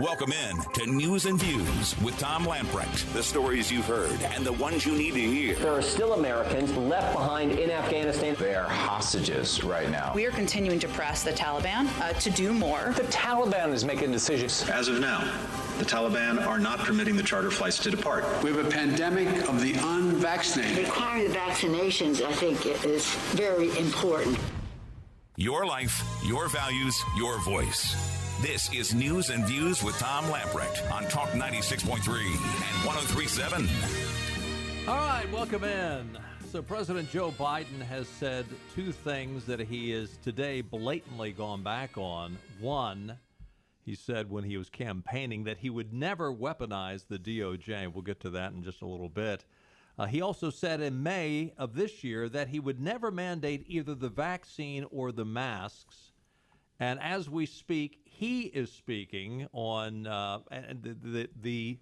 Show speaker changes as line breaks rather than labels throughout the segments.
Welcome in to News and Views with Tom Lamprecht. The stories you've heard and the ones you need to hear.
There are still Americans left behind in Afghanistan.
They are hostages right now.
We are continuing to press the Taliban to do more.
The Taliban is making decisions.
As of now, the Taliban are not permitting the charter flights to depart.
We have a pandemic of the unvaccinated.
Requiring the vaccinations, I think, is very important.
Your life, your values, your voice. This is News and Views with Tom Lamprecht on Talk 96.3 and 103.7.
All right, welcome in. So President Joe Biden has said two things that he is today blatantly gone back on. One, he said when he was campaigning that he would never weaponize the DOJ. We'll get to that in just a little bit. He also said in May of this year that he would never mandate either the vaccine or the masks. And as we speak, he is speaking on and the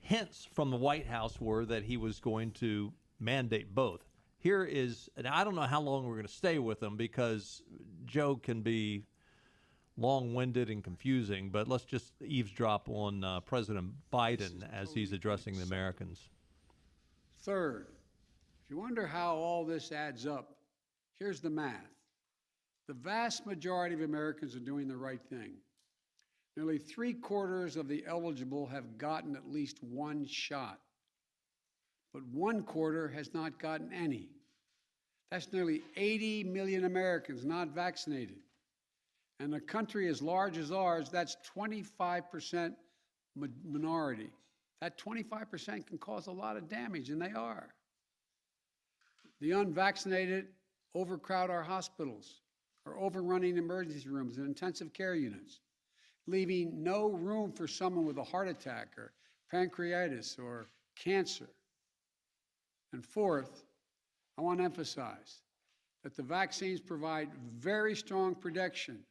hints from the White House were that he was going to mandate both. Here is, and I don't know how long we're going to stay with him because Joe can be long-winded and confusing, but let's just eavesdrop on President Biden as he's addressing the Americans.
Third, if you wonder how all this adds up, here's the math. The vast majority of Americans are doing the right thing. Nearly 3/4 of the eligible have gotten at least one shot, but 1/4 has not gotten any. That's nearly 80 million Americans not vaccinated. And a country as large as ours, that's 25% minority. That 25% can cause a lot of damage, and they are. The unvaccinated overcrowd our hospitals, are overrunning emergency rooms and intensive care units, leaving no room for someone with a heart attack or pancreatitis or cancer. And fourth, I want to emphasize that the vaccines provide very strong protection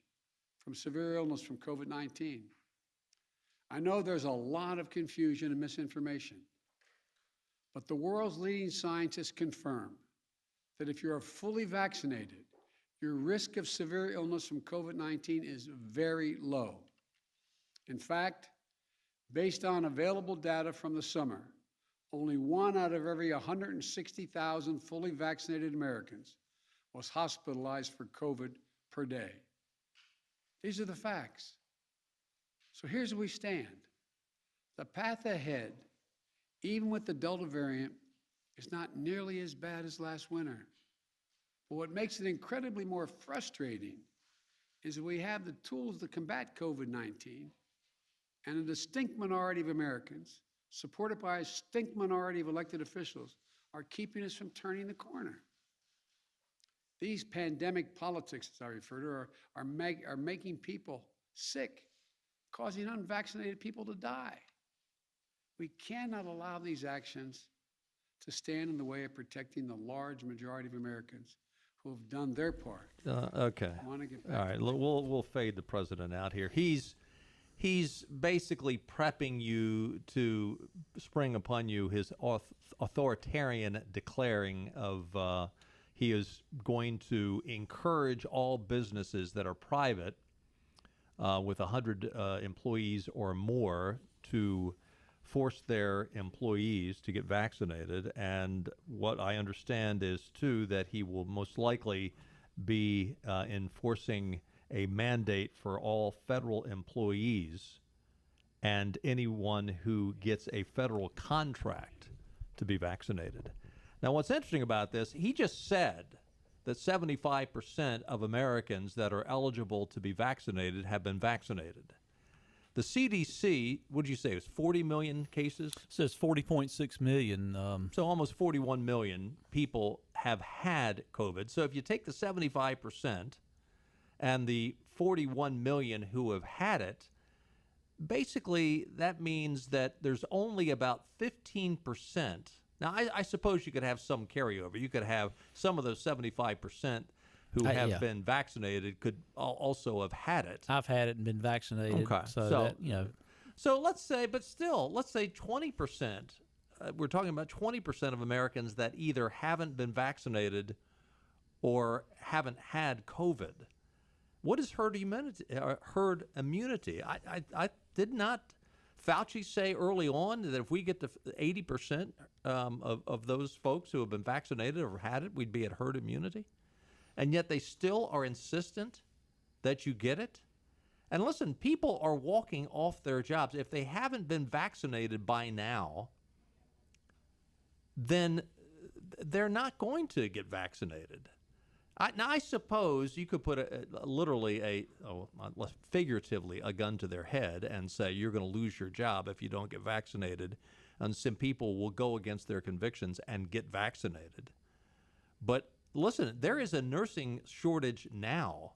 from severe illness from COVID-19. I know there's a lot of confusion and misinformation, but the world's leading scientists confirm that if you're fully vaccinated, your risk of severe illness from COVID-19 is very low. In fact, based on available data from the summer, only 1 out of every 160,000 fully vaccinated Americans was hospitalized for COVID per day. These are the facts. So here's where we stand. The path ahead, even with the Delta variant, is not nearly as bad as last winter. But what makes it incredibly more frustrating is that we have the tools to combat COVID-19, and a distinct minority of Americans, supported by a distinct minority of elected officials, are keeping us from turning the corner. These pandemic politics, as I refer to, are making people sick, causing unvaccinated people to die. We cannot allow these actions to stand in the way of protecting the large majority of Americans who have done their part.
Okay. All right. We'll fade the president out here. He's basically prepping you to spring upon you his authoritarian declaring of he is going to encourage all businesses that are private with 100 employees or more to force their employees to get vaccinated. And what I understand is, too, that he will most likely be enforcing a mandate for all federal employees and anyone who gets a federal contract to be vaccinated. Now, what's interesting about this, he just said that 75% of Americans that are eligible to be vaccinated have been vaccinated. The CDC, what did you say, it was 40 million cases?
It says 40.6 million.
So almost 41 million people have had COVID. So if you take the 75% and the 41 million who have had it, basically that means that there's only about 15%. Now, I suppose you could have some carryover. You could have some of those 75% who have been vaccinated could also have had it.
I've had it and been vaccinated.
Okay. So let's say, but still, let's say 20%. We're talking about 20% of Americans that either haven't been vaccinated or haven't had COVID. What is herd immunity? I Did not Fauci say early on that if we get to 80% of those folks who have been vaccinated or had it, we'd be at herd immunity? And yet they still are insistent that you get it? And listen, people are walking off their jobs. If they haven't been vaccinated by now, then they're not going to get vaccinated. Now, I suppose you could put figuratively, a gun to their head and say you're going to lose your job if you don't get vaccinated, and some people will go against their convictions and get vaccinated. But listen, there is a nursing shortage now,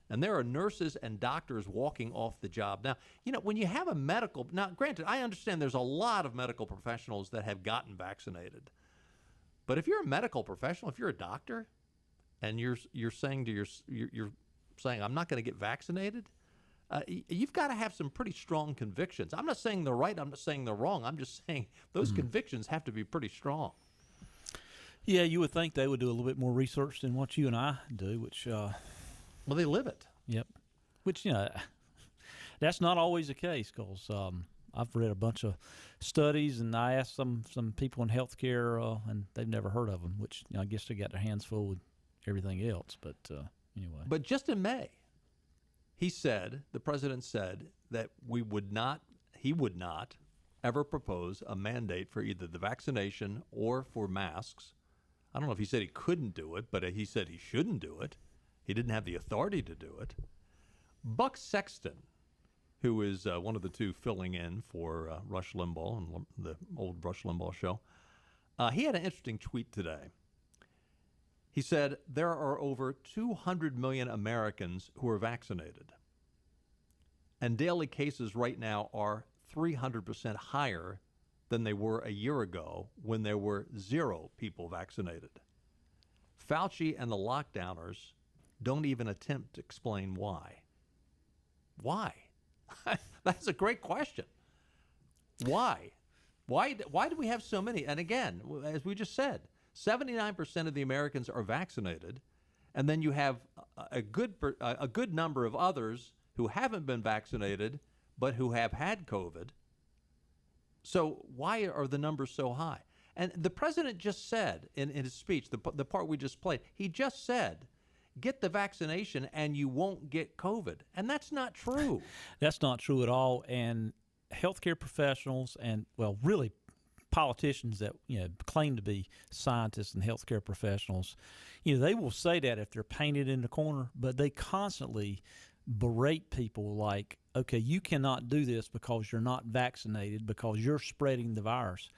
and there are nurses and doctors walking off the job. Now, when you have now, granted, I understand there's a lot of medical professionals that have gotten vaccinated. But if you're a medical professional, if you're a doctor, and you're saying you're saying I'm not going to get vaccinated, you've got to have some pretty strong convictions. I'm not saying they're right. I'm not saying they're wrong. I'm just saying those convictions have to be pretty strong.
Yeah, you would think they would do a little bit more research than what you and I do, which
well, they live it.
Yep. Which that's not always the case, because I've read a bunch of studies, and I asked some people in healthcare, and they've never heard of them. Which I guess they got their hands full with everything else, but anyway.
But just in May, the president said that he would not ever propose a mandate for either the vaccination or for masks. I don't know if he said he couldn't do it, but he said he shouldn't do it. He didn't have the authority to do it. Buck Sexton, who is one of the two filling in for Rush Limbaugh and the old Rush Limbaugh show, he had an interesting tweet today. He said, there are over 200 million Americans who are vaccinated, and daily cases right now are 300% higher than they were a year ago when there were 0 people vaccinated. Fauci and the lockdowners don't even attempt to explain why. Why? That's a great question. Why? Why do we have so many? And again, as we just said, 79% of the Americans are vaccinated, and then you have a good number of others who haven't been vaccinated but who have had COVID. So why are the numbers so high? And the president just said in his speech, the part we just played, he just said, get the vaccination and you won't get COVID. And that's not true.
That's not true at all. And healthcare professionals and, well, really politicians that claim to be scientists and healthcare professionals, they will say that if they're painted in the corner, but they constantly berate people like, okay, you cannot do this because you're not vaccinated, because you're spreading the virus.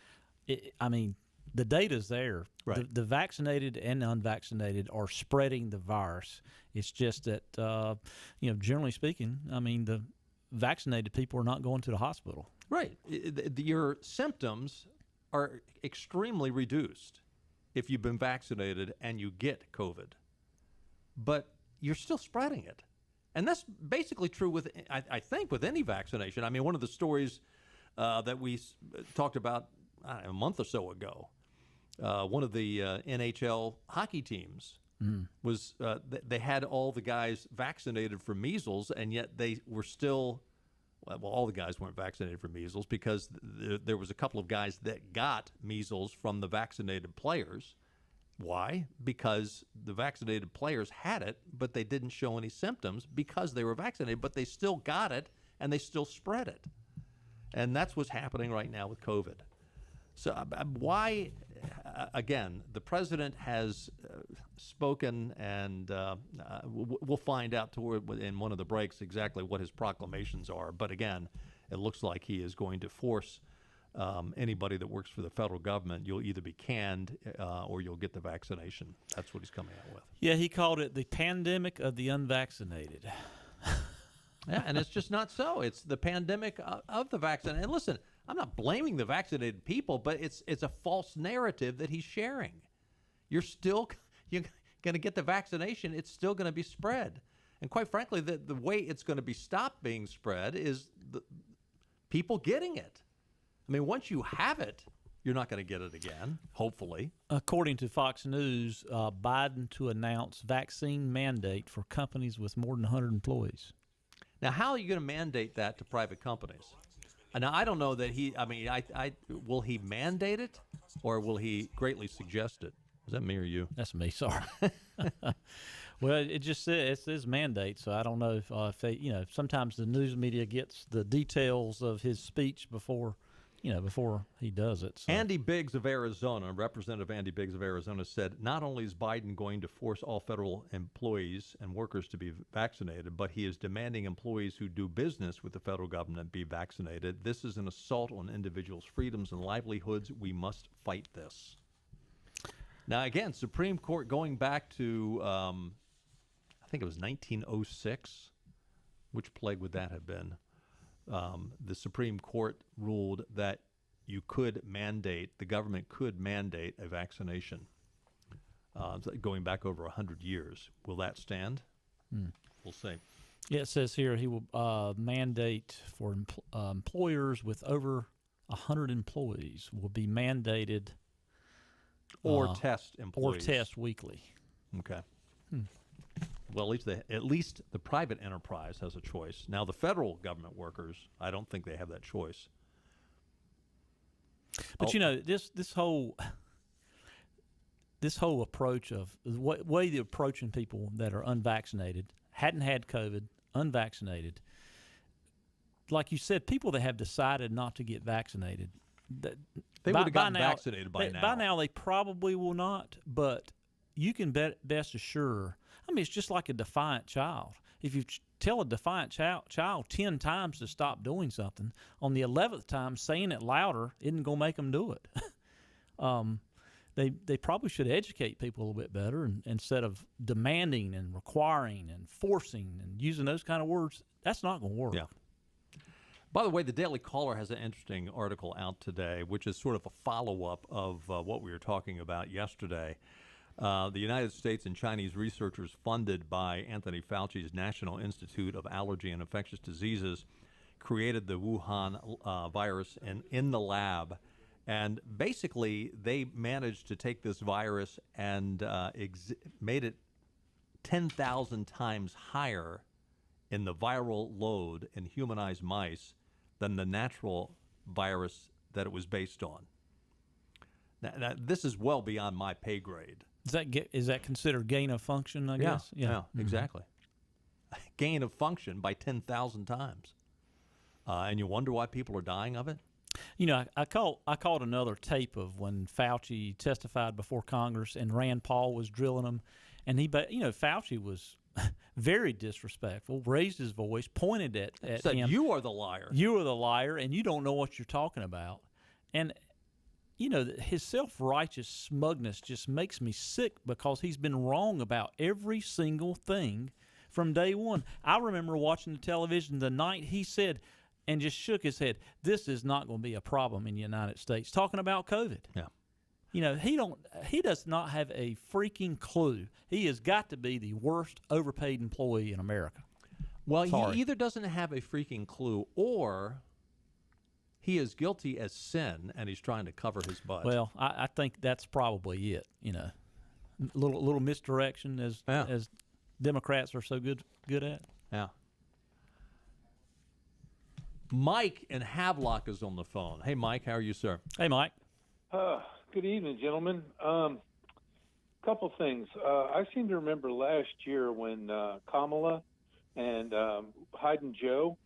The data's there.
Right.
The vaccinated and unvaccinated are spreading the virus. It's just that, generally speaking, the vaccinated people are not going to the hospital.
Right. Your symptoms are extremely reduced if you've been vaccinated and you get COVID. But you're still spreading it. And that's basically true with, I think, with any vaccination. One of the stories that we talked about a month or so ago, one of the NHL hockey teams was, they had all the guys vaccinated for measles, and yet they were still, well, all the guys weren't vaccinated for measles because there was a couple of guys that got measles from the vaccinated players. Why? Because the vaccinated players had it, but they didn't show any symptoms because they were vaccinated, but they still got it and they still spread it. And that's what's happening right now with COVID. So why, again, the president has spoken, and we'll find out in one of the breaks exactly what his proclamations are. But again, it looks like he is going to force anybody that works for the federal government, you'll either be canned or you'll get the vaccination. That's what he's coming out with.
Yeah, he called it the pandemic of the unvaccinated.
Yeah, and it's just not so. It's the pandemic of the vaccine. And listen, I'm not blaming the vaccinated people, but it's a false narrative that he's sharing. You're going to get the vaccination. It's still going to be spread. And quite frankly, the way it's going to be stopped being spread is the people getting it. Once you have it, you're not going to get it again, hopefully.
According to Fox News, Biden to announce vaccine mandate for companies with more than 100 employees.
Now, how are you going to mandate that to private companies? Now, I don't know that will he mandate it, or will he greatly suggest it? Is that me or you?
That's me. Sorry. Well, it just says mandate, so I don't know if they, sometimes the news media gets the details of his speech before he does it. So.
Andy Biggs of Arizona, Representative Andy Biggs of Arizona, said not only is Biden going to force all federal employees and workers to be vaccinated, but he is demanding employees who do business with the federal government be vaccinated. This is an assault on individuals' freedoms and livelihoods. We must fight this. Now, again, Supreme Court going back to, I think it was 1906. Which plague would that have been? The Supreme Court ruled that the government could mandate a vaccination, going back over 100 years. Will that stand? We'll see.
Yeah, it says here he will mandate for employers with over 100 employees will be mandated
or test employees.
Or test weekly.
Okay. Well, at least the private enterprise has a choice. Now, the federal government workers, I don't think they have that choice.
But this whole approach of the way they're approaching people that are unvaccinated, hadn't had COVID, unvaccinated. Like you said, people that have decided not to get vaccinated,
they would have gotten vaccinated by now.
By now, they probably will not. But you can best assure. I mean, it's just like a defiant child. If you tell a defiant child 10 times to stop doing something, on the 11th time saying it louder isn't going to make them do it. They probably should educate people a little bit better instead of demanding and requiring and forcing and using those kind of words. That's not going to work.
Yeah. By the way, the Daily Caller has an interesting article out today, which is sort of a follow-up of what we were talking about yesterday. The United States and Chinese researchers funded by Anthony Fauci's National Institute of Allergy and Infectious Diseases created the Wuhan virus in the lab. And basically, they managed to take this virus and made it 10,000 times higher in the viral load in humanized mice than the natural virus that it was based on. Now, this is well beyond my pay grade.
Is that considered gain of function, I guess?
Yeah, exactly. Gain of function by 10,000 times. And you wonder why people are dying of it?
I caught another tape of when Fauci testified before Congress and Rand Paul was drilling him. And Fauci was very disrespectful, raised his voice, pointed at
said,
him.
You are the liar.
You are the liar, and you don't know what you're talking about. And his self-righteous smugness just makes me sick because he's been wrong about every single thing from day one. I remember watching the television the night he said, and just shook his head, this is not going to be a problem in the United States, talking about COVID.
Yeah.
He does not have a freaking clue. He has got to be the worst overpaid employee in America.
Well, he either doesn't have a freaking clue or he is guilty as sin, and he's trying to cover his butt.
Well, I think that's probably it. Little misdirection as Democrats are so good at.
Yeah. Mike in Havelock is on the phone. Hey, Mike, how are you, sir?
Hey, Mike.
Good evening, gentlemen. Couple things. I seem to remember last year when Kamala and Hyden Joe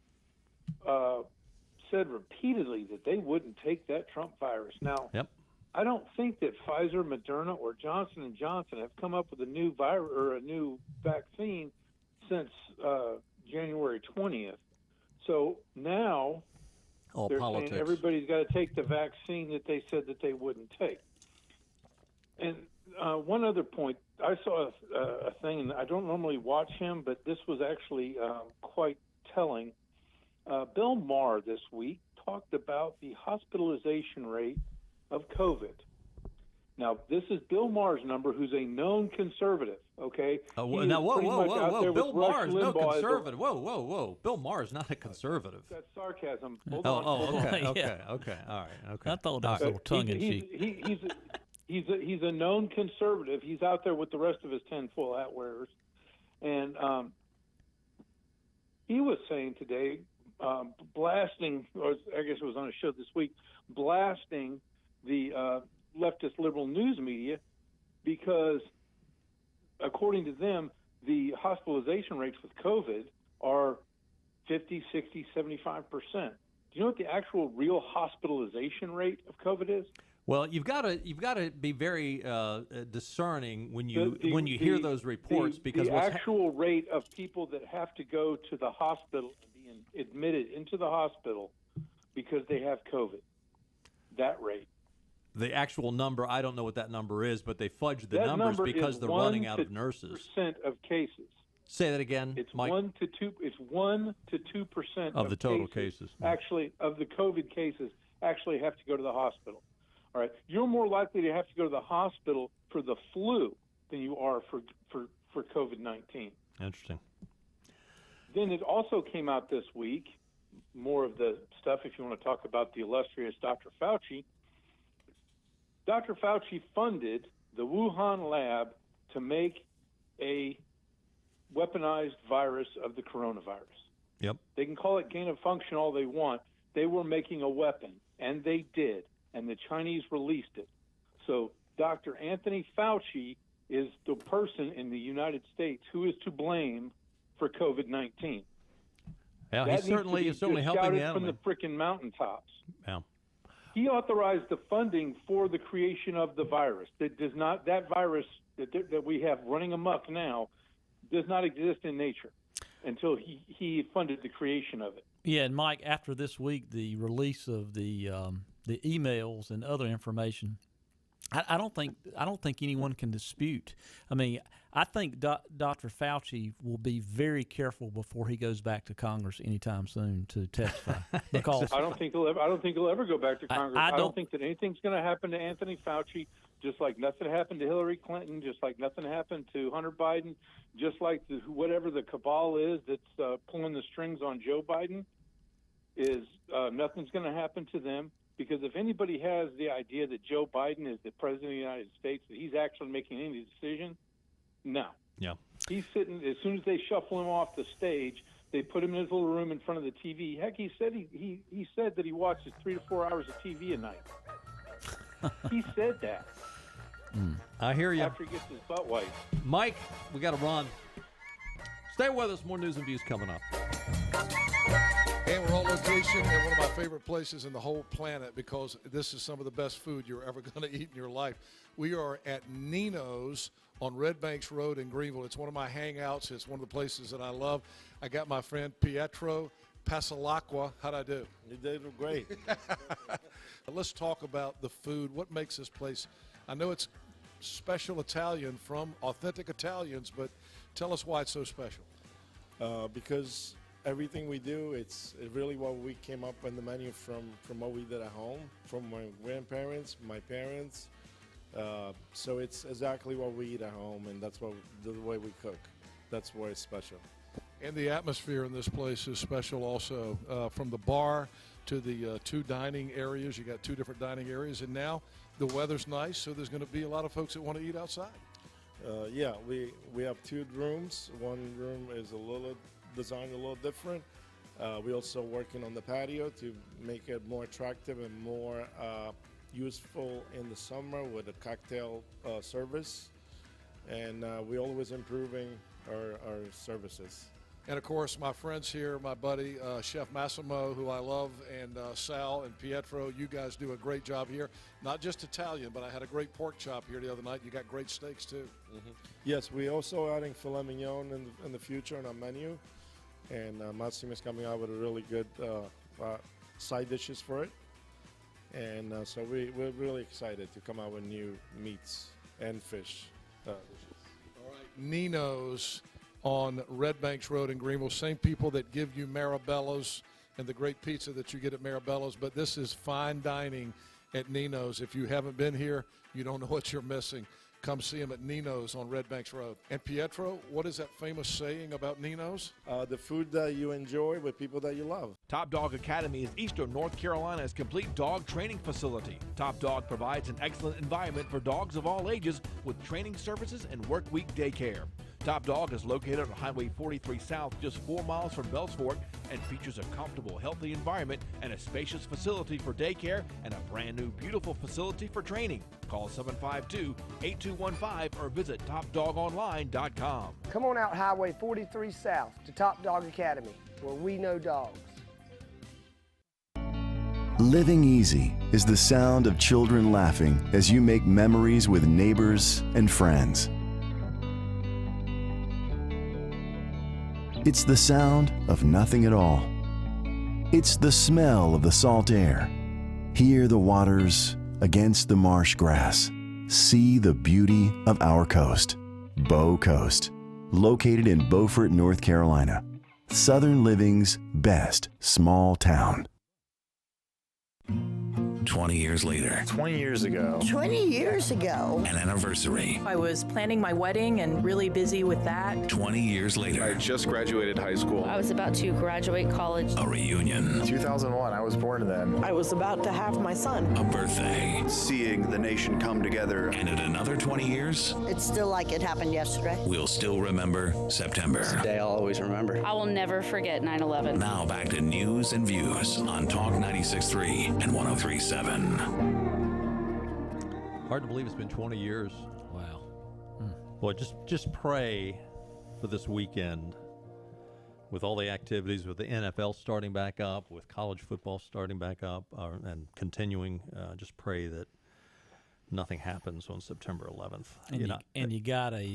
said repeatedly that they wouldn't take that Trump virus. Now,
yep.
I don't think that Pfizer, Moderna, or Johnson & Johnson have come up with a new virus or a new vaccine since January 20th. So now they're saying everybody's got to take the vaccine that they said that they wouldn't take. And one other point, I saw a thing, and I don't normally watch him, but this was actually quite telling. Bill Maher this week talked about the hospitalization rate of COVID. Now, this is Bill Maher's number, who's a known conservative, okay?
Now, whoa. Bill Maher is no conservative. Whoa. Bill Maher is not a conservative.
That's sarcasm.
Okay. All right. Okay.
I thought that was a little tongue-in-cheek.
He's a known conservative. He's out there with the rest of his tinfoil hat wearers. And he was saying today, blasting, or I guess it was on a show this week, blasting the leftist liberal news media because, according to them, the hospitalization rates with COVID are 50, 60, 75%. Do you know what the actual real hospitalization rate of COVID is?
Well, you've got to be very discerning when you hear those reports, because
the actual rate of people that have to go to the hospital and be admitted into the hospital because they have COVID, that rate.
The actual number, I don't know what that number is, but they fudge the numbers because they're running out of nurses.
Percent of cases.
Say that again,
it's
Mike.
1 to 2. It's 1 to 2%
of the total cases.
Actually, of the COVID cases, actually have to go to the hospital. All right, you're more likely to have to go to the hospital for the flu than you are for COVID-19.
Interesting.
Then it also came out this week, more of the stuff, if you want to talk about the illustrious Dr. Fauci. Dr. Fauci funded the Wuhan lab to make a weaponized virus of the coronavirus.
Yep.
They can call it gain of function all they want. They were making a weapon, and they did, and the Chinese released it. So Dr. Anthony Fauci is the person in the United States who is to blame for COVID-19.
Yeah, he's certainly helping the
from the frickin' mountaintops.
Yeah.
He authorized the funding for the creation of the virus. That virus that we have running amok now does not exist in nature until he funded the creation of it.
Yeah, and Mike, after this week, the release of the emails and other information, I don't think anyone can dispute. I mean, I think Dr. Fauci will be very careful before he goes back to Congress anytime soon to testify. Because
I don't think he'll ever go back to Congress. I don't think that anything's going to happen to Anthony Fauci. Just like nothing happened to Hillary Clinton, just like nothing happened to Hunter Biden, just like whatever the cabal is that's pulling the strings on Joe Biden, is nothing's going to happen to them. Because if anybody has the idea that Joe Biden is the president of the United States, that he's actually making any decision, no.
Yeah.
He's sitting, as soon as they shuffle him off the stage, they put him in his little room in front of the TV. Heck, he said he said that he watches 3 to 4 hours of TV a night. He said that.
I hear you.
After he gets his butt wiped.
Mike, we got to run. Stay with us. More news and views coming up.
And we're on location at one of my favorite places in the whole planet because this is some of the best food you're ever going to eat in your life. We are at Nino's on Red Banks Road in Greenville. It's one of my hangouts. It's one of the places that I love. I got my friend Pietro Pasalacqua. How'd I do?
You did great.
Let's talk about the food. What makes this place? I know it's special Italian from authentic Italians, but tell us why it's so special.
Because everything we do, it's really what we came up on the menu from what we did at home, from my grandparents, my parents. So it's exactly what we eat at home, and that's the way we cook. That's why it's special.
And the atmosphere in this place is special also. From the bar to the 2 dining areas. You got 2 different dining areas, and now the weather's nice, so there's going to be a lot of folks that want to eat outside.
Yeah, we have 2 rooms. One room is designed a little different. We're also working on the patio to make it more attractive and more useful in the summer with a cocktail service. And we're always improving our services.
And, of course, my friends here, my buddy, Chef Massimo, who I love, and Sal and Pietro, you guys do a great job here. Not just Italian, but I had a great pork chop here the other night. You got great steaks, too.
Mm-hmm. Yes, we're also adding filet mignon in the future on our menu. And Massimo is coming out with a really good side dishes for it. And so we're really excited to come out with new meats and fish dishes.
All right, Nino's on Red Banks Road in Greenville. Same people that give you Marabella's and the great pizza that you get at Marabella's, but this is fine dining at Nino's. If you haven't been here, you don't know what you're missing. Come see them at Nino's on Red Banks Road. And Pietro, what is that famous saying about Nino's?
The food that you enjoy with people that you love.
Top Dog Academy is Eastern North Carolina's complete dog training facility. Top Dog provides an excellent environment for dogs of all ages with training services and work week daycare. Top Dog is located on Highway 43 South, just 4 miles from Bells Fork, and features a comfortable, healthy environment and a spacious facility for daycare and a brand new, beautiful facility for training. Call 752-8215 or visit TopDogOnline.com.
Come on out Highway 43 South to Top Dog Academy, where we know dogs.
Living easy is the sound of children laughing as you make memories with neighbors and friends. It's the sound of nothing at all. It's the smell of the salt air. Hear the waters against the marsh grass. See the beauty of our coast. Bow Coast, located in Beaufort, North Carolina. Southern Living's best small town.
20 years later.
20 years ago.
20 years ago.
An anniversary.
I was planning my wedding and really busy with that.
20 years later.
I just graduated high school.
I was about to graduate college.
A reunion.
2001, I was born then.
I was about to have my son.
A birthday.
Seeing the nation come together.
And in another 20 years.
It's still like it happened yesterday.
We'll still remember September.
It's a day I'll always remember.
I will never forget 9/11.
Now back to news and views on Talk 96.3 and 103.7.
Hard to believe it's been 20 years.
Wow.
Boy, just pray for this weekend with all the activities, with the NFL starting back up, with college football starting back up, and continuing. Just pray that nothing happens on September 11th.
And you got to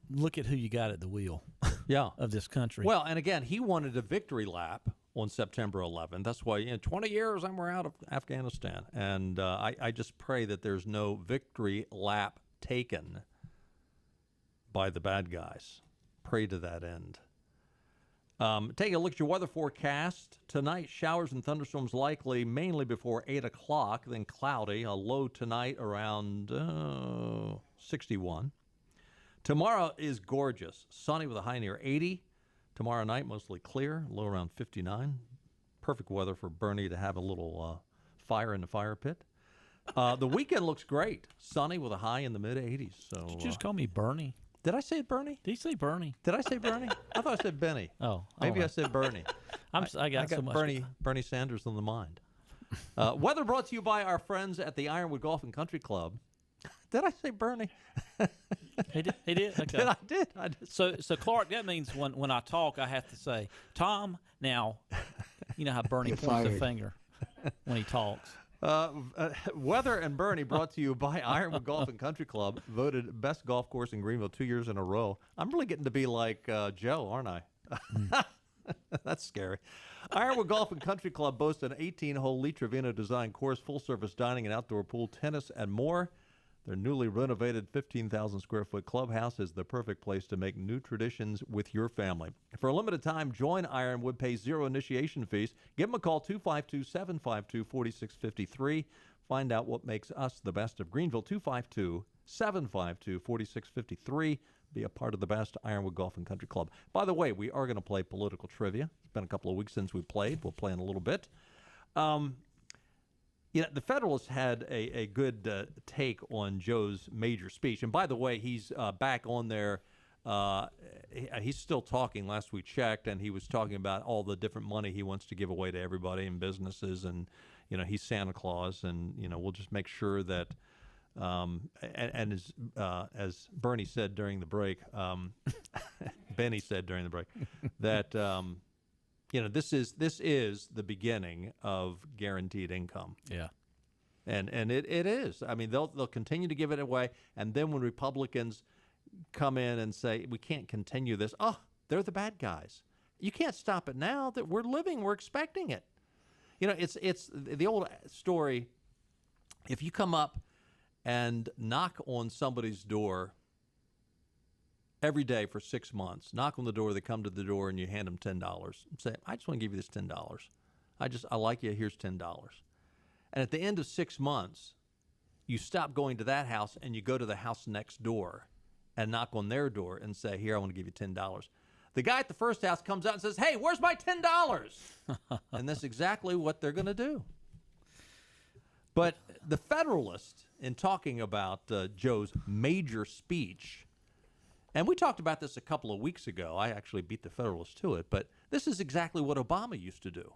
look at who you got at the wheel
yeah.
of this country.
Well, and again, he wanted a victory lap on September 11th. That's why, 20 years and we're out of Afghanistan. And I just pray that there's no victory lap taken by the bad guys. Pray to that end. Take a look at your weather forecast. Tonight, showers and thunderstorms likely mainly before 8 o'clock, then cloudy. A low tonight around 61. Tomorrow is gorgeous. Sunny with a high near 80. Tomorrow night, mostly clear, low around 59. Perfect weather for Bernie to have a little fire in the fire pit. The weekend looks great. Sunny with a high in the mid-80s. So,
did you just call me Bernie?
Did I say Bernie?
Did you say Bernie?
Did I say Bernie? I thought I said Benny.
Oh.
Maybe
right.
I said Bernie.
I got so much.
Bernie Sanders on the mind. Weather brought to you by our friends at the Ironwood Golf and Country Club. Did I say Bernie?
He did. Okay.
I did.
So Clark, that means when I talk, I have to say, Tom. Now, you know how Bernie points the finger when he talks.
Weather and Bernie brought to you by Ironwood Golf and Country Club, voted best golf course in Greenville 2 years in a row. I'm really getting to be like Joe, aren't I? That's scary. Ironwood Golf and Country Club boasts an 18-hole Lee Trevino designed course, full-service dining and outdoor pool, tennis, and more. Their newly renovated 15,000-square-foot clubhouse is the perfect place to make new traditions with your family. For a limited time, join Ironwood, pay zero initiation fees. Give them a call, 252-752-4653. Find out what makes us the best of Greenville, 252-752-4653. Be a part of the best Ironwood Golf and Country Club. By the way, we are going to play political trivia. It's been a couple of weeks since we played. We'll play in a little bit. The Federalists had a good take on Joe's major speech. And by the way, he's back on there. He's still talking. Last we checked, and he was talking about all the different money he wants to give away to everybody and businesses. And, he's Santa Claus. And, we'll just make sure that, as Bernie said during the break, Benny said during the break, that, this is the beginning of guaranteed income.
Yeah.
And it is. I mean, they'll continue to give it away. And then when Republicans come in and say, we can't continue this, they're the bad guys. You can't stop it now that we're living. We're expecting it. It's the old story. If you come up and knock on somebody's door every day for 6 months, knock on the door, they come to the door, and you hand them $10 and say, I just want to give you this $10. I like you. Here's $10. And at the end of 6 months, you stop going to that house and you go to the house next door and knock on their door and say, here, I want to give you $10. The guy at the first house comes out and says, hey, where's my $10? And that's exactly what they're going to do. But the Federalist, in talking about Joe's major speech, And we talked about this a couple of weeks ago. I actually beat the Federalists to it, but this is exactly what Obama used to do.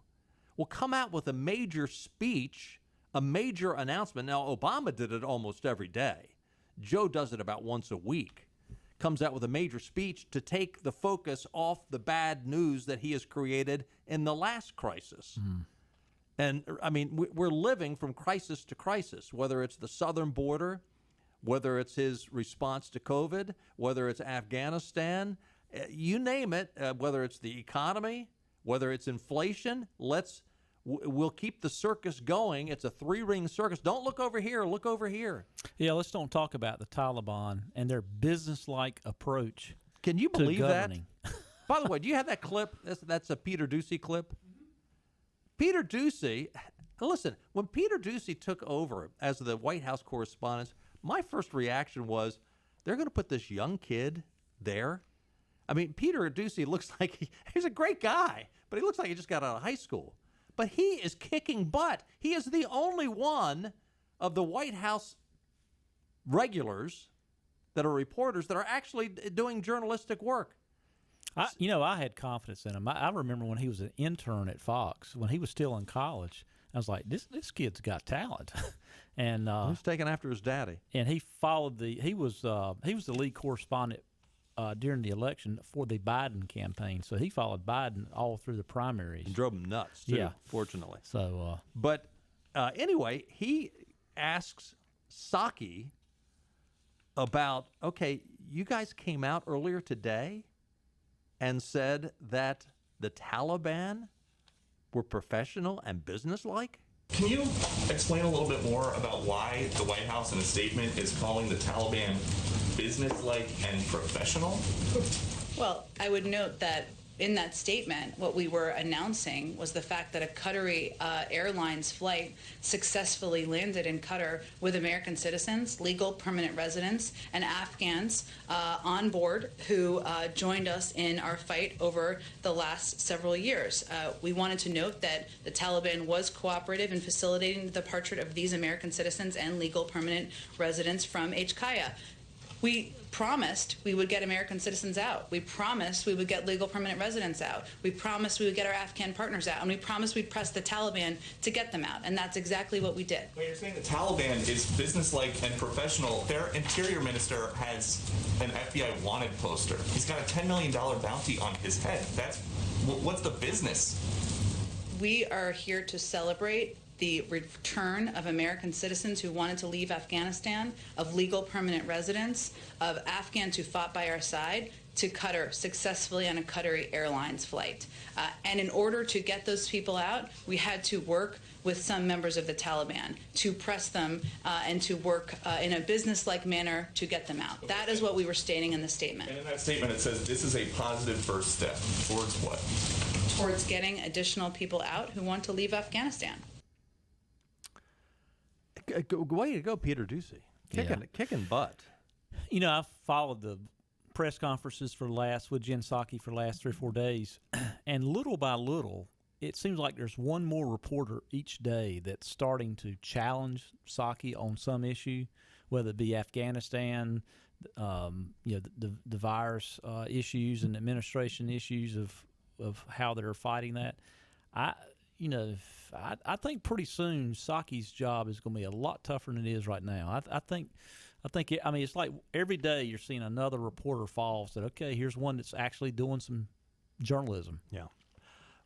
Well, come out with a major speech, a major announcement. Now, Obama did it almost every day. Joe does it about once a week. Comes out with a major speech to take the focus off the bad news that he has created in the last crisis. And, I mean, we're living from crisis to crisis, whether it's the southern border, whether it's his response to COVID, whether it's Afghanistan, you name it, whether it's the economy, whether it's inflation. We'll keep the circus going. It's a three-ring circus. Don't look over here. Look over here.
Yeah, let's don't talk about the Taliban and their business-like approach.
Can you believe that?
governing.
By the way, do you have that clip? That's a Peter Doocy clip. Peter Doocy, listen, when Peter Doocy took over as the White House correspondent, my first reaction was, they're going to put this young kid there? I mean, Peter Doocy looks like he's a great guy, but he looks like he just got out of high school. But he is kicking butt. He is the only one of the White House regulars that are reporters that are actually doing journalistic work.
I had confidence in him. I remember when he was an intern at Fox, when he was still in college. I was like, this kid's got talent. And
he's taking after his daddy.
And he followed he was the lead correspondent during the election for the Biden campaign. So he followed Biden all through the primaries.
And drove him nuts, too, fortunately.
So,
but anyway, he asks Psaki about, okay, you guys came out earlier today and said that the Taliban were professional and businesslike?
Can you explain a little bit more about why the White House in a statement is calling the Taliban businesslike and professional?
Well, I would note that in that statement, what we were announcing was the fact that a Qatari Airlines flight successfully landed in Qatar with American citizens, legal permanent residents, and Afghans on board who joined us in our fight over the last several years. We wanted to note that the Taliban was cooperative in facilitating the departure of these American citizens and legal permanent residents from HKIA. We promised we would get American citizens out. We promised we would get legal permanent residents out. We promised we would get our Afghan partners out. And we promised we'd press the Taliban to get them out. And that's exactly what we did.
But you're saying the Taliban is businesslike and professional. Their interior minister has an FBI wanted poster. He's got a $10 million bounty on his head. What's the business?
We are here to celebrate the return of American citizens who wanted to leave Afghanistan, of legal permanent residents, of Afghans who fought by our side, to Qatar successfully on a Qatari Airlines flight. And in order to get those people out, we had to work with some members of the Taliban to press them and to work in a business-like manner to get them out. That is what we were stating in the statement.
And in that statement, it says this is a positive first step. Towards what?
Towards getting additional people out who want to leave Afghanistan.
Way to go, Peter Doocy. Kicking butt.
You know, I've followed the press conferences with Jen Psaki for the last 3 or 4 days, and little by little, it seems like there's one more reporter each day that's starting to challenge Psaki on some issue, whether it be Afghanistan, the virus issues and administration issues of how they're fighting that. I think pretty soon Psaki's job is going to be a lot tougher than it is right now. I think it's like every day you're seeing another reporter fall. Said, okay, here's one that's actually doing some journalism.
Yeah.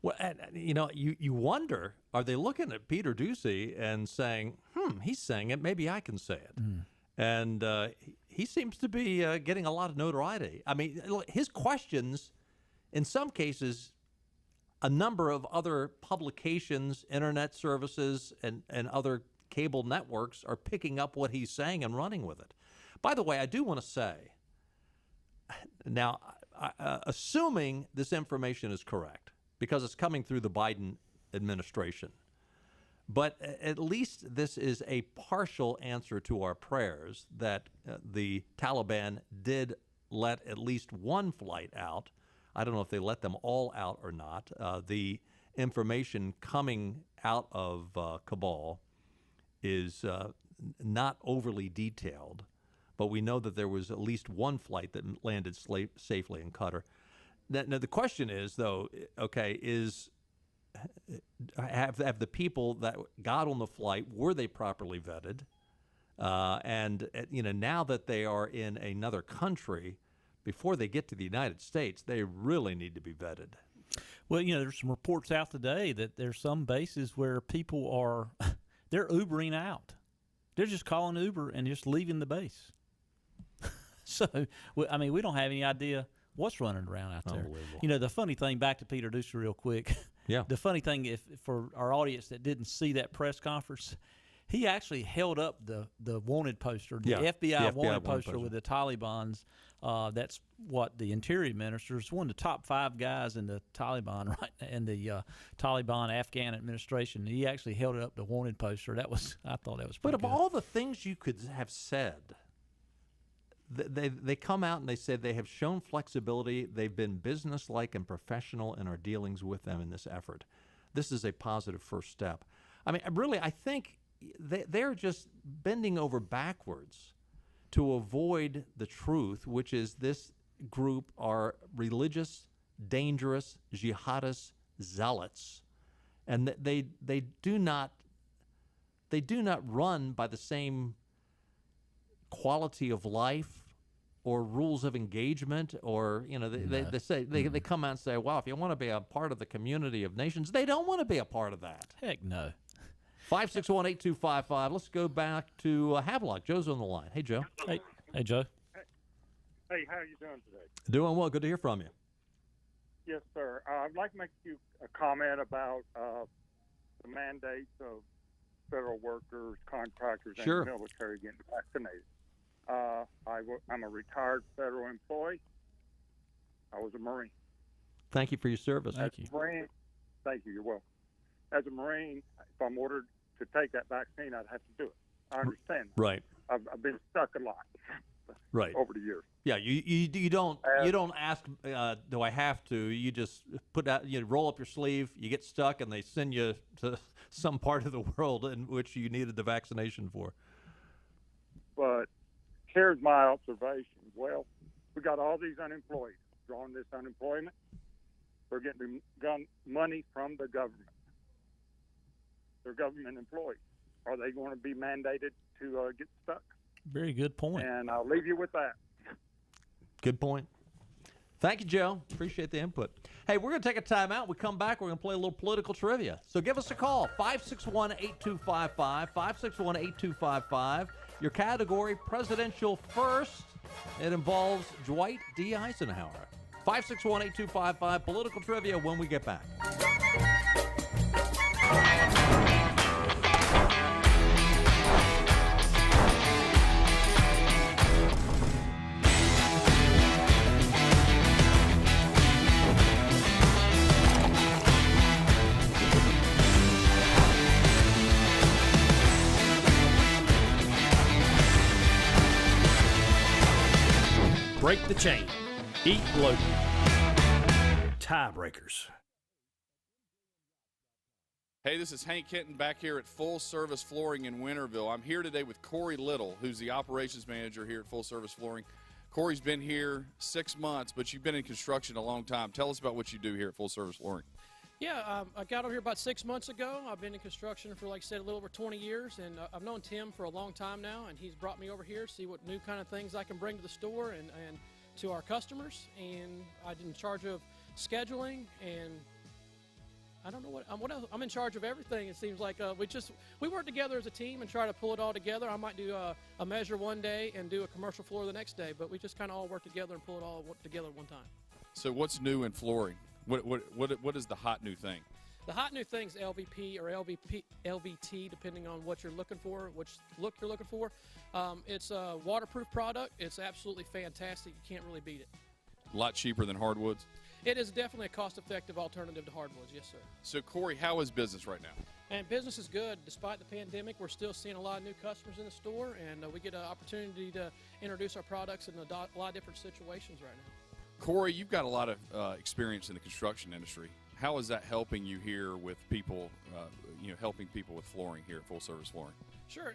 Well, you wonder, are they looking at Peter Doocy and saying, he's saying it, maybe I can say it. And he seems to be getting a lot of notoriety. I mean, his questions, in some cases, a number of other publications, internet services, and other cable networks are picking up what he's saying and running with it. By the way, I do want to say, now, assuming this information is correct, because it's coming through the Biden administration, but at least this is a partial answer to our prayers that the Taliban did let at least one flight out. I don't know if they let them all out or not. The information coming out of Kabul is not overly detailed, but we know that there was at least one flight that landed safely in Qatar. Now the question is, though, okay, have the people that got on the flight, were they properly vetted? And now that they are in another country, before they get to the United States, they really need to be vetted.
Well, there's some reports out today that there's some bases where people are they're Ubering out. They're just calling Uber and just leaving the base. So, I mean, we don't have any idea what's running around out there. The funny thing, back to Peter Ducey real quick.
Yeah.
The funny thing, if for our audience that didn't see that press conference, he actually held up the wanted poster, the FBI wanted poster with the Taliban's. That's what the Interior Minister is, one of the top 5 guys in the Taliban, right? In the Taliban Afghan administration. He actually held it up, the wanted poster. I thought that was pretty
good.
But
of all the things you could have said, they come out and they say they have shown flexibility. They've been businesslike and professional in our dealings with them in this effort. This is a positive first step. I mean, really, I think they're just bending over backwards to avoid the truth, which is this group are religious, dangerous, jihadist zealots, and they do not run by the same quality of life or rules of engagement, or they come out and say, "Wow, if you want to be a part of the community of nations," they don't want to be a part of that.
Heck no.
561-8255. Let's go back to Havelock. Joe's on the line. Hey, Joe.
Hey, Joe.
Hey, how are you doing today?
Doing well. Good to hear from you.
Yes, sir. I'd like to make you a comment about the mandates of federal workers, contractors, and the military getting vaccinated. I'm a retired federal employee. I was a Marine.
Thank you for your service.
Thank you. Thank you. You're welcome. As a Marine, if I'm ordered to take that vaccine, I'd have to do it. I understand that.
Right.
I've been stuck a lot.
Right.
Over the years.
Yeah, you don't ask, do I have to? You just roll up your sleeve, you get stuck, and they send you to some part of the world in which you needed the vaccination for.
But here's my observation. Well, we got all these unemployed drawing this unemployment. We're getting money from the government. They're government employees. Are they going to be mandated to get stuck?
Very good point.
And I'll leave you with that.
Good point. Thank you, Joe. Appreciate the input. Hey, we're going to take a timeout. We come back, we're going to play a little political trivia. So give us a call, 561-8255, 561-8255. Your category, presidential first. It involves Dwight D. Eisenhower. 561-8255, political trivia when we get back.
Break the chain. Eat local. Tiebreakers.
Hey, this is Hank Hinton back here at Full Service Flooring in Winterville. I'm here today with Corey Little, who's the operations manager here at Full Service Flooring. Corey's been here 6 months, but you've been in construction a long time. Tell us about what you do here at Full Service Flooring.
Yeah, I got over here about 6 months ago. I've been in construction for, like I said, a little over 20 years, and I've known Tim for a long time now, and he's brought me over here to see what new kind of things I can bring to the store and to our customers. And I'm in charge of scheduling, and I don't know what else. I'm in charge of everything. It seems like we work together as a team and try to pull it all together. I might do a measure one day and do a commercial floor the next day, but we just kind of all work together and pull it all together at one time.
So what's new in flooring? What is the hot new thing?
The hot new thing is LVP or LVT, depending on what you're looking for, which look you're looking for. It's a waterproof product. It's absolutely fantastic. You can't really beat it.
A lot cheaper than hardwoods?
It is definitely a cost-effective alternative to hardwoods, yes, sir.
So, Corey, how is business right now?
And business is good. Despite the pandemic, we're still seeing a lot of new customers in the store, and we get an opportunity to introduce our products in a lot of different situations right now.
Corey, you've got a lot of experience in the construction industry. How is that helping you here with people, helping people with flooring here at Full Service Flooring?
Sure.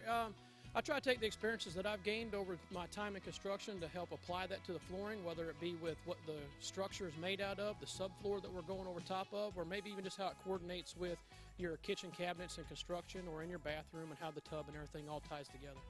I try to take the experiences that I've gained over my time in construction to help apply that to the flooring, whether it be with what the structure is made out of, the subfloor that we're going over top of, or maybe even just how it coordinates with your kitchen cabinets in construction or in your bathroom and how the tub and everything all ties together.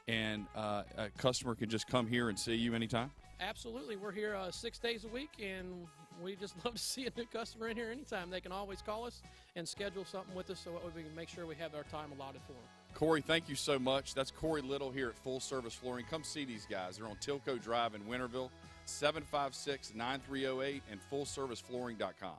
And a customer can just come here and see you anytime?
Absolutely. We're here 6 days a week, and we just love to see a new customer in here anytime. They can always call us and schedule something with us so we can make sure we have our time allotted for them.
Corey, thank you so much. That's Corey Little here at Full Service Flooring. Come see these guys. They're on Tilco Drive in Winterville, 756-9308 and fullserviceflooring.com.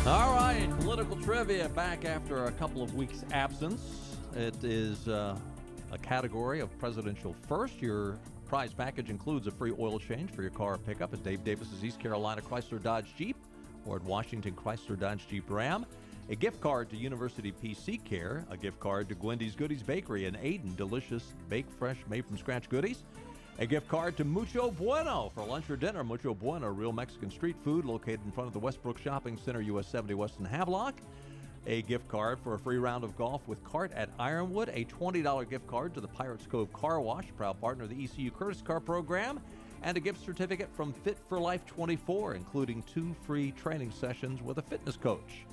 All right, political trivia back after a couple of weeks' absence. It is a category of presidential first. Your prize package includes a free oil change for your car or pickup at Dave Davis's East Carolina Chrysler Dodge Jeep or at Washington Chrysler Dodge Jeep Ram. A gift card to University PC Care, a gift card to Gwendy's Goodies Bakery in Aden, delicious baked fresh made from scratch goodies. A gift card to Mucho Bueno for lunch or dinner. Mucho Bueno, real Mexican street food located in front of the Westbrook Shopping Center, US 70 West in Havelock. A gift card for a free round of golf with Cart at Ironwood. A $20 gift card to the Pirates Cove Car Wash, proud partner of the ECU Curtis Car Program. And a gift certificate from Fit for Life 24, including 2 free training sessions with a fitness coach.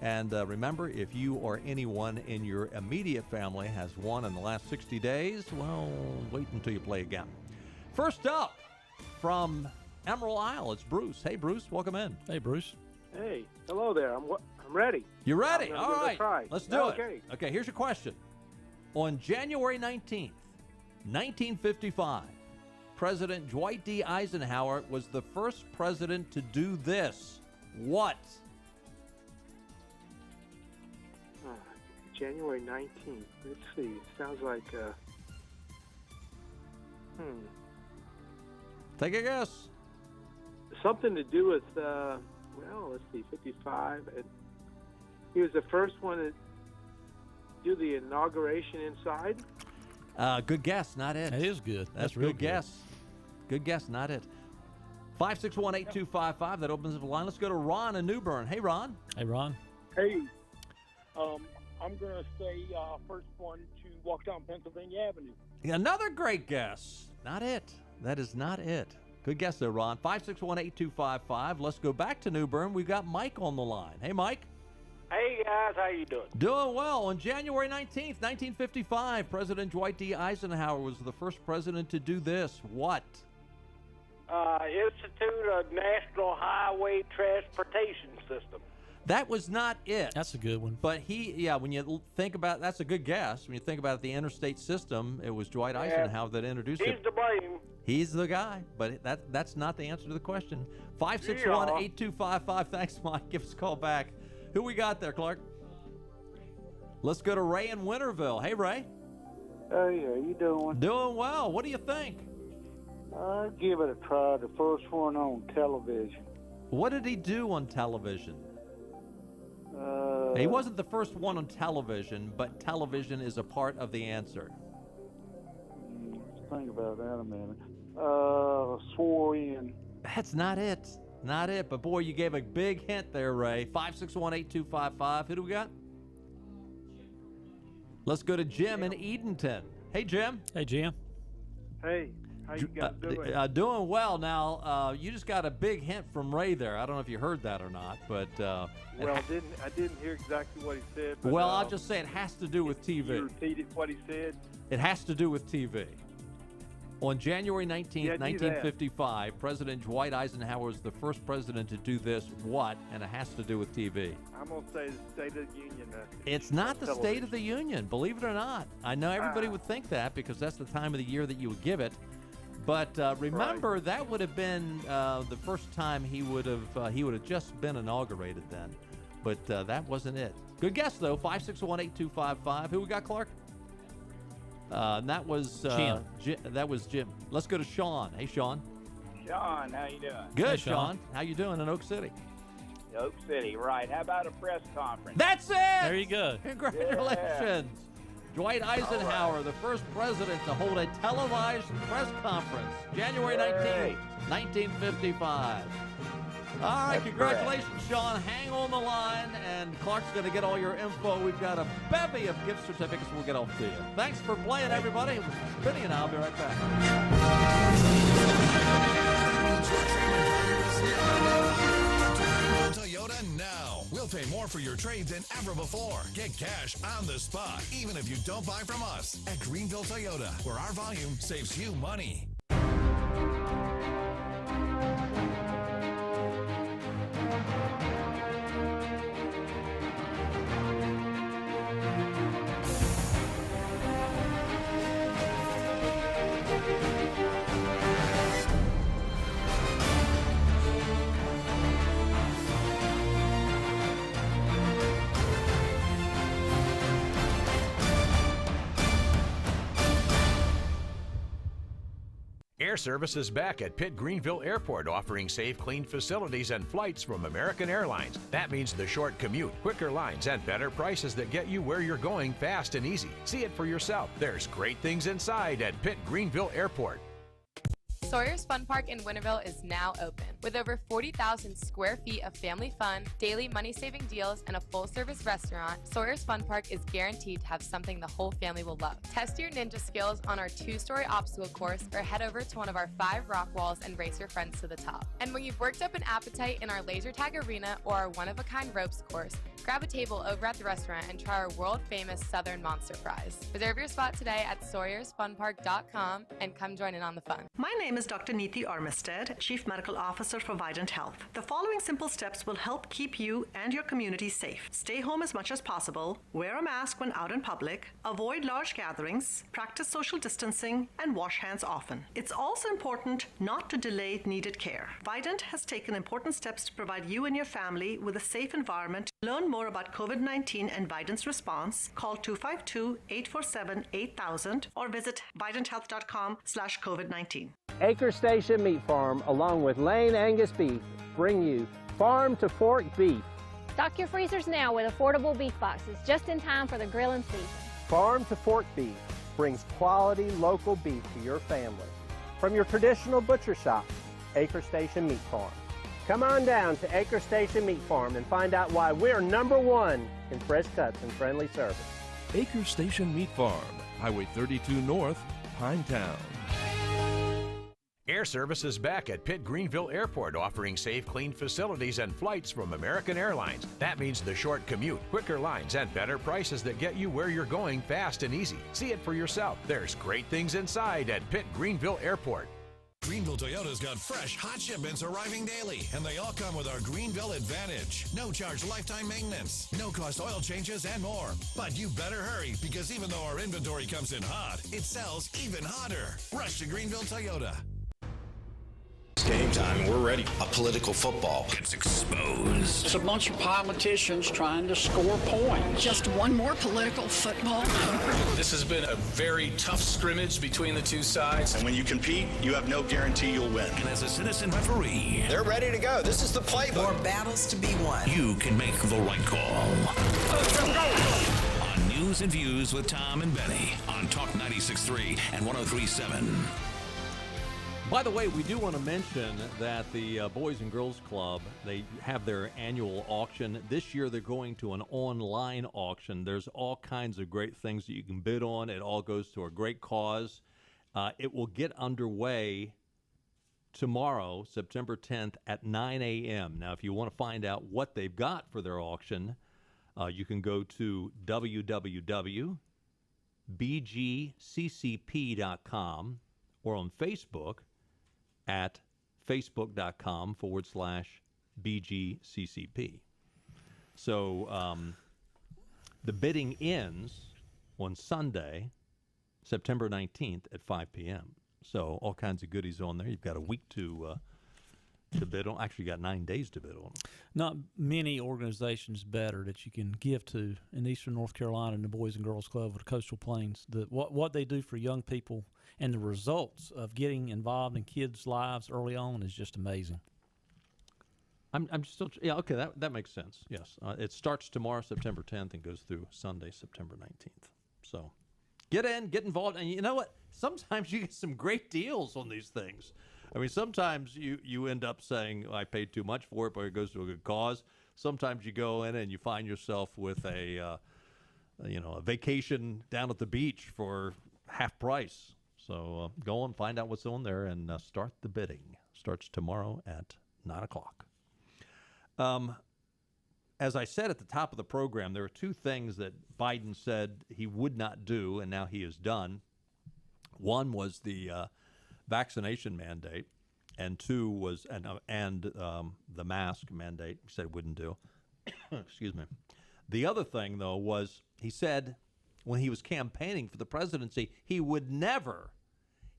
And remember, if you or anyone in your immediate family has won in the last 60 days, well, wait until you play again. First up, from Emerald Isle, it's Bruce. Hey, Bruce, welcome in.
Hey, Bruce.
Hey, hello there. I'm ready.
You ready?
I'm
All right, let's do
it.
Okay, here's your question. On January 19th, 1955, President Dwight D. Eisenhower was the first president to do this. What?
January 19th. Let's see. It sounds like,
Take a guess.
Something to do with, let's see, 55. And he was the first one to do the inauguration inside.
Good guess, not it.
That is good.
That's
real
good guess. Good guess, not it. 561-8255. That opens up the line. Let's go to Ron in New Bern. Hey, Ron.
Hey, Ron.
Hey, I'm going to say first one to walk down Pennsylvania Avenue.
Another great guess. Not it. That is not it. Good guess there, Ron. 561-8255. Let's go back to New Bern. We've got Mike on the line. Hey, Mike.
Hey, guys. How you doing?
Doing well. On January 19th, 1955, President Dwight D. Eisenhower was the first president to do this. What?
Institute of National Highway Transportation System.
That was not it.
That's a good one.
But when you think about, that's a good guess. When you think about the interstate system, it was Dwight Eisenhower that introduced it.
He's to blame.
He's the guy, but that's not the answer to the question. 561-8255. Thanks, Mike. Give us a call back. Who we got there, Clark? Let's go to Ray in Winterville. Hey, Ray.
Hey, how you doing?
Doing well. What do you think?
I'd give it a try. The first one on television.
What did he do on television? He wasn't the first one on television, but television is a part of the answer.
Let's think about that a minute. Swore in.
That's not it. Not it. But, boy, you gave a big hint there, Ray. 561-8255. Who do we got? Let's go to Jim in Edenton. Hey, Jim.
Hey, Jim.
Hey. How you guys doing?
Doing well. Now, you just got a big hint from Ray there. I don't know if you heard that or not, but
I didn't hear exactly what he said. But,
well, I'll just say it has to do with TV.
You repeated what he said.
It has to do with TV. On January 19th, 1955, President Dwight Eisenhower was the first president to do this. What? And it has to do with TV.
I'm going to say the State of the Union.
It's not the State of the Union, believe it or not. I know everybody would think that because that's the time of the year that you would give it. But remember, that would have been the first time he would have just been inaugurated then. But that wasn't it. Good guess, though. 5618255. Who we got, Clark? That was
Jim.
That was Jim. Let's go to Sean. Hey, Sean.
Sean, how you doing?
Good,
Hey,
Sean. How you doing in Oak City?
Oak City, right. How about a press conference?
That's it!
There you go.
Congratulations. Dwight Eisenhower, the first president to hold a televised press conference, January 19th, 1955. All right, congratulations, Sean. Hang on the line, and Clark's going to get all your info. We've got a bevy of gift certificates we'll get off to you. Thanks for playing, everybody. It was Benny and I'll be right back.
Toyota now. We'll pay more for your trade than ever before. Get cash on the spot, even if you don't buy from us. At Greenville Toyota, where our volume saves you money.
Air Service is back at Pitt Greenville Airport, offering safe, clean facilities and flights from American Airlines. That means the short commute, quicker lines, and better prices that get you where you're going fast and easy. See it for yourself. There's great things inside at Pitt Greenville Airport.
Sawyer's Fun Park in Winterville is now open. With over 40,000 square feet of family fun, daily money-saving deals, and a full-service restaurant, Sawyer's Fun Park is guaranteed to have something the whole family will love. Test your ninja skills on our 2-story obstacle course or head over to one of our 5 rock walls and race your friends to the top. And when you've worked up an appetite in our laser tag arena or our one-of-a-kind ropes course, grab a table over at the restaurant and try our world-famous Southern Monster Fries. Reserve your spot today at SawyersFunPark.com and come join in on the fun.
My name is Dr. Neeti Armistead, Chief Medical Officer for Vidant Health. The following simple steps will help keep you and your community safe. Stay home as much as possible, wear a mask when out in public, avoid large gatherings, practice social distancing, and wash hands often. It's also important not to delay needed care. Vidant has taken important steps to provide you and your family with a safe environment. Learn more about COVID-19 and Vidant's response. Call 252-847-8000 or visit vidanthealth.com/COVID-19.
Acre Station Meat Farm, along with Lane Angus Beef, bring you Farm to Fork Beef.
Stock your freezers now with affordable beef boxes, just in time for the grilling season.
Farm to Fork Beef brings quality local beef to your family. From your traditional butcher shop, Acre Station Meat Farm. Come on down to Acre Station Meat Farm and find out why we're #1 in fresh cuts and friendly service.
Acre Station Meat Farm, Highway 32 North, Pinetown.
Air Service is back at Pitt Greenville Airport, offering safe, clean facilities and flights from American Airlines. That means the short commute, quicker lines, and better prices that get you where you're going fast and easy. See it for yourself. There's great things inside at Pitt Greenville Airport.
Greenville Toyota's got fresh, hot shipments arriving daily, and they all come with our Greenville Advantage. No charge lifetime maintenance, no cost oil changes, and more. But you better hurry, because even though our inventory comes in hot, it sells even hotter. Rush to Greenville Toyota.
It's game time. We're ready. A political football gets exposed.
It's a bunch of politicians trying to score points.
Just one more political football.
This has been a very tough scrimmage between the two sides. And when you compete, you have no guarantee you'll win.
And as a citizen referee,
they're ready to go. This is the playbook.
More battles to be won.
You can make the right call. On News and Views with Tom and Benny on Talk 96.3 and 103.7.
By the way, we do want to mention that the Boys and Girls Club, they have their annual auction. This year they're going to an online auction. There's all kinds of great things that you can bid on. It all goes to a great cause. It will get underway tomorrow, September 10th at 9 a.m. Now, if you want to find out what they've got for their auction, you can go to www.bgccp.com or on Facebook at facebook.com/BGCCP. So the bidding ends on Sunday, September 19th at 5 p.m. So all kinds of goodies on there. You've got a week to bid on. Actually, you got 9 days to bid on.
Not many organizations better that you can give to in Eastern North Carolina and the Boys and Girls Club of the Coastal Plains. What they do for young people and the results of getting involved in kids' lives early on is just amazing.
I'm still okay. That makes sense. Yes, it starts tomorrow, September 10th, and goes through Sunday, September 19th. So get involved, and you know what? Sometimes you get some great deals on these things. I mean, sometimes you end up saying, I paid too much for it, but it goes to a good cause. Sometimes you go in and you find yourself with a vacation down at the beach for half price. So go and find out what's on there and start the bidding. Starts tomorrow at 9 o'clock. As I said at the top of the program, there are two things that Biden said he would not do, and now he has done. One was the vaccination mandate, and two was the mask mandate. He said he wouldn't do. Excuse me. The other thing, though, was he said when he was campaigning for the presidency, he would never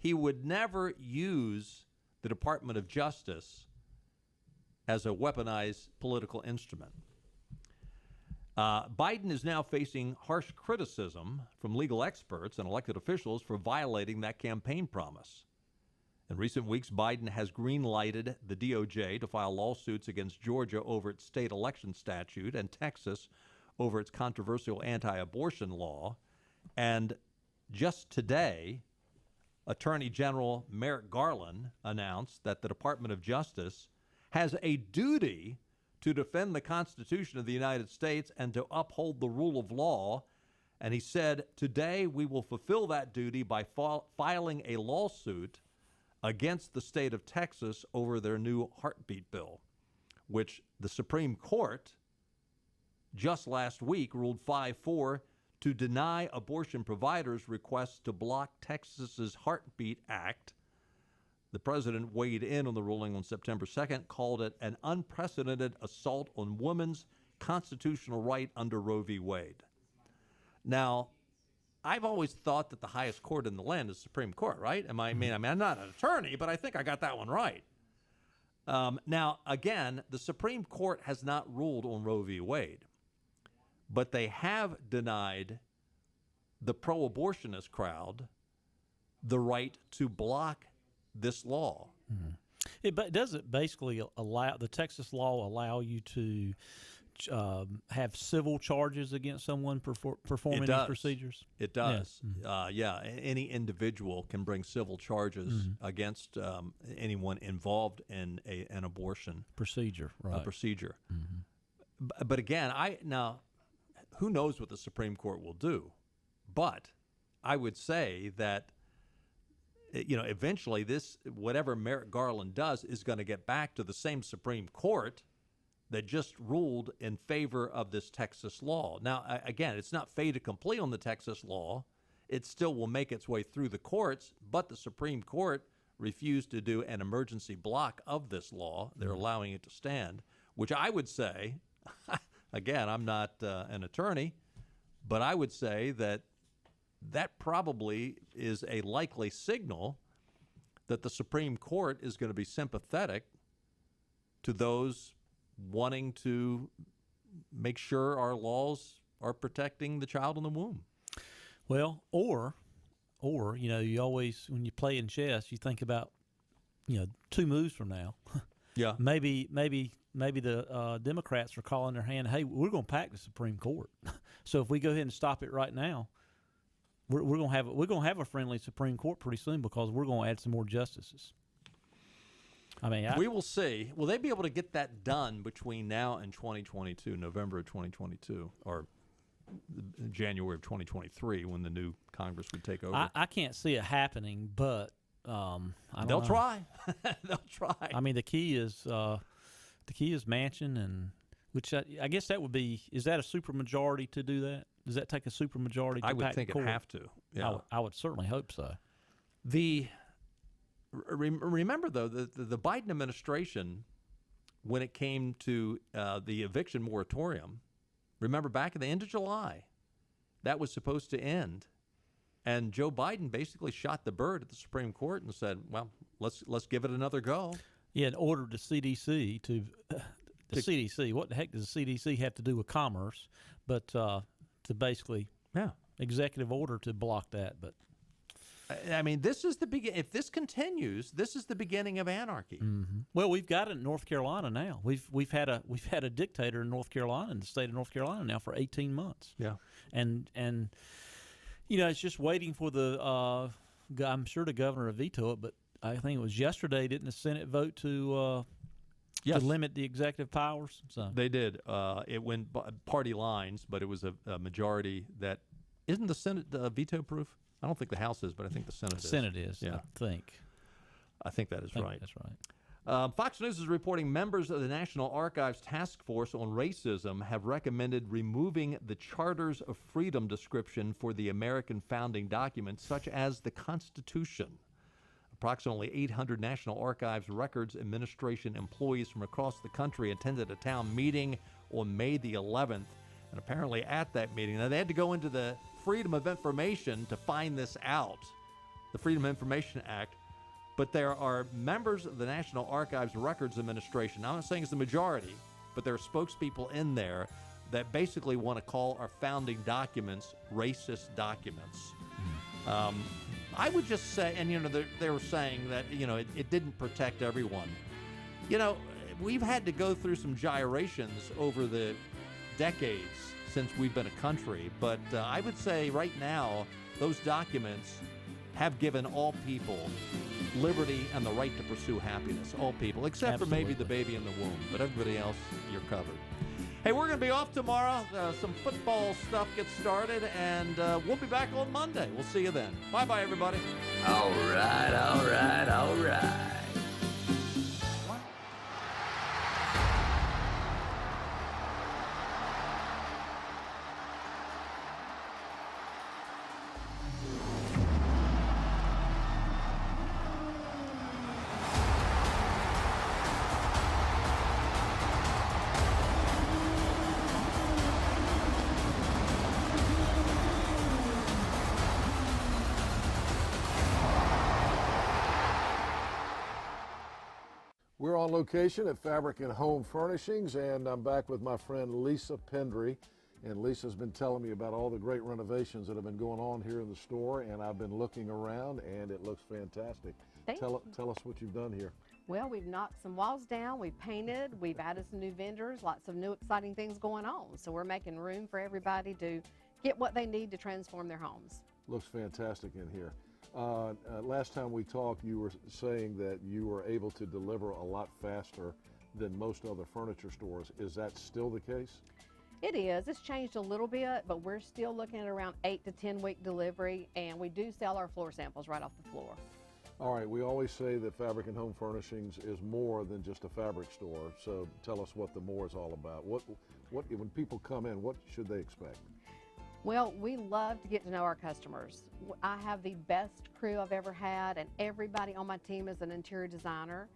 use the Department of Justice as a weaponized political instrument. Biden is now facing harsh criticism from legal experts and elected officials for violating that campaign promise. In recent weeks, Biden has green-lighted the DOJ to file lawsuits against Georgia over its state election statute and Texas over its controversial anti-abortion law. And just today, Attorney General Merrick Garland announced that the Department of Justice has a duty to defend the Constitution of the United States and to uphold the rule of law. And he said, today we will fulfill that duty by filing a lawsuit against the state of Texas over their new heartbeat bill, which the Supreme Court just last week ruled 5-4 to deny abortion providers' requests to block Texas's Heartbeat Act. The president weighed in on the ruling on September 2nd, called it an unprecedented assault on women's constitutional right under Roe v. Wade. Now, I've always thought that the highest court in the land is the Supreme Court, right? I'm not an attorney, but I think I got that one right. Now, again, the Supreme Court has not ruled on Roe v. Wade, but they have denied the pro-abortionist crowd the right to block this law.
Mm-hmm. But does it basically allow the Texas law allow you to have civil charges against someone performing these procedures?
It does. Yeah. Any individual can bring civil charges against anyone involved in an abortion
procedure. Right.
Procedure. But again, now who knows what the Supreme Court will do? But I would say that eventually whatever Merrick Garland does is going to get back to the same Supreme Court that just ruled in favor of this Texas law. Now, again, it's not fait accompli on the Texas law. It still will make its way through the courts, but the Supreme Court refused to do an emergency block of this law. They're allowing it to stand, which I would say, again, I'm not an attorney, but I would say that probably is a likely signal that the Supreme Court is going to be sympathetic to those wanting to make sure our laws are protecting the child in the womb.
Well, or you always, when you play in chess, you think about 2 moves from now.
Yeah.
Maybe the Democrats are calling their hand, hey, we're going to pack the Supreme Court. So if we go ahead and stop it right now, we're going to have a friendly Supreme Court pretty soon because we're going to add some more justices. We
will see. Will they be able to get that done between now and 2022, November of 2022, or January of 2023, when the new Congress would take over?
I can't see it happening, but
they'll try. They'll try.
The key is Manchin, and which I guess that would be. Is that a supermajority to do that? Does that take a supermajority?
I would think it have to. Yeah,
I would certainly hope so.
Remember, though, the Biden administration, when it came to the eviction moratorium, remember back at the end of July, that was supposed to end And Joe Biden basically shot the bird at the Supreme Court and said, well, let's give it another go.
Yeah, and ordered the CDC to CDC. What the heck does the CDC have to do with commerce? But to basically, executive order to block that. But
I mean, this is the beginning. If this continues, this is the beginning of anarchy.
Mm-hmm. Well, we've got it in North Carolina now. We've had a dictator in North Carolina, in the state of North Carolina now for 18 months.
Yeah,
and it's just waiting for the. I'm sure the governor to veto it, but I think it was yesterday. Didn't the Senate vote to limit the executive powers? So
they did. It went party lines, but it was a majority that isn't the Senate veto proof. I don't think the House is, but I think the Senate is.
Senate is,
yeah.
I
think that is right.
That's right.
Fox News is reporting members of the National Archives Task Force on Racism have recommended removing the Charters of Freedom description for the American founding documents, such as the Constitution. Approximately 800 National Archives Records Administration employees from across the country attended a town meeting on May the 11th. And apparently at that meeting, now they had to go into the Freedom of Information to find this out, the Freedom of Information Act. But there are members of the National Archives Records Administration, I'm not saying it's the majority, but there are spokespeople in there that basically want to call our founding documents racist documents. I would just say, and they were saying that it didn't protect everyone. We've had to go through some gyrations over the decades since we've been a country, but I would say right now those documents have given all people liberty and the right to pursue happiness. All people, except for maybe the baby in the womb, but everybody else, you're covered. Hey, we're going to be off tomorrow. Some football stuff gets started, and we'll be back on Monday. We'll see you then. Bye-bye, everybody.
All right.
We're on location at Fabric and Home Furnishings, and I'm back with my friend Lisa Pendry. And Lisa's been telling me about all the great renovations that have been going on here in the store, and I've been looking around, and it looks fantastic. Tell us what you've done here.
Well, we've knocked some walls down, we've painted, we've added some new vendors, lots of new exciting things going on. So we're making room for everybody to get what they need to transform their homes.
Looks fantastic in here. Last time we talked, you were saying that you were able to deliver a lot faster than most other furniture stores. Is that still the case?
It is. It's changed a little bit, but we're still looking at around 8 to 10 week delivery, and we do sell our floor samples right off the floor.
All right, we always say that Fabric and Home Furnishings is more than just a fabric store, so tell us what the more is all about. What when people come in, what should they expect?
Well, we love to get to know our customers. I have the best crew I've ever had, and everybody on my team is an interior designer.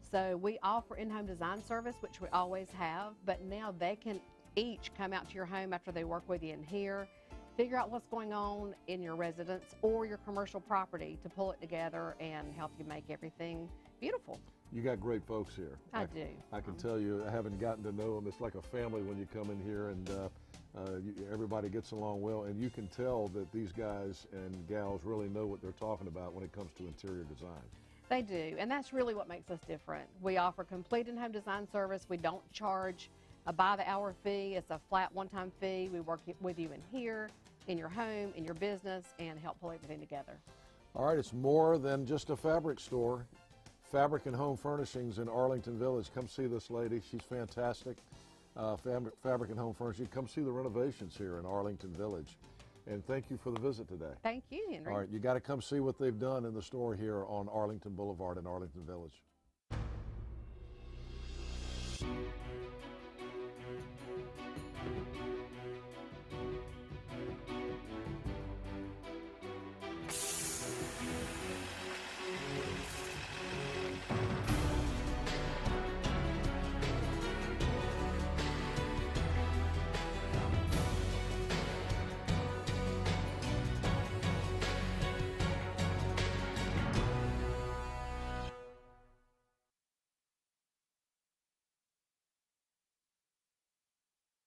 So we offer in-home design service, which we always have, but now they can each come out to your home after they work with you in here, figure out what's going on in your residence or your commercial property to pull it together and help you make everything beautiful.
You got great folks here.
I do.
I can tell you, I haven't gotten to know them. It's like a family when you come in here, and everybody gets along well, and you can tell that these guys and gals really know what they're talking about when it comes to interior design.
They do, and that's really what makes us different. We offer complete in-home design service. We don't charge a by-the-hour fee. It's a flat one-time fee. We work with you in here, in your home, in your business, and help pull everything together.
All right, it's more than just a fabric store. Fabric and Home Furnishings in Arlington Village. Come see this lady. She's fantastic. Fabric and Home Furnishings. Come see the renovations here in Arlington Village. And thank you for the visit today.
Thank you, Henry.
All right, you got to come see what they've done in the store here on Arlington Boulevard in Arlington Village.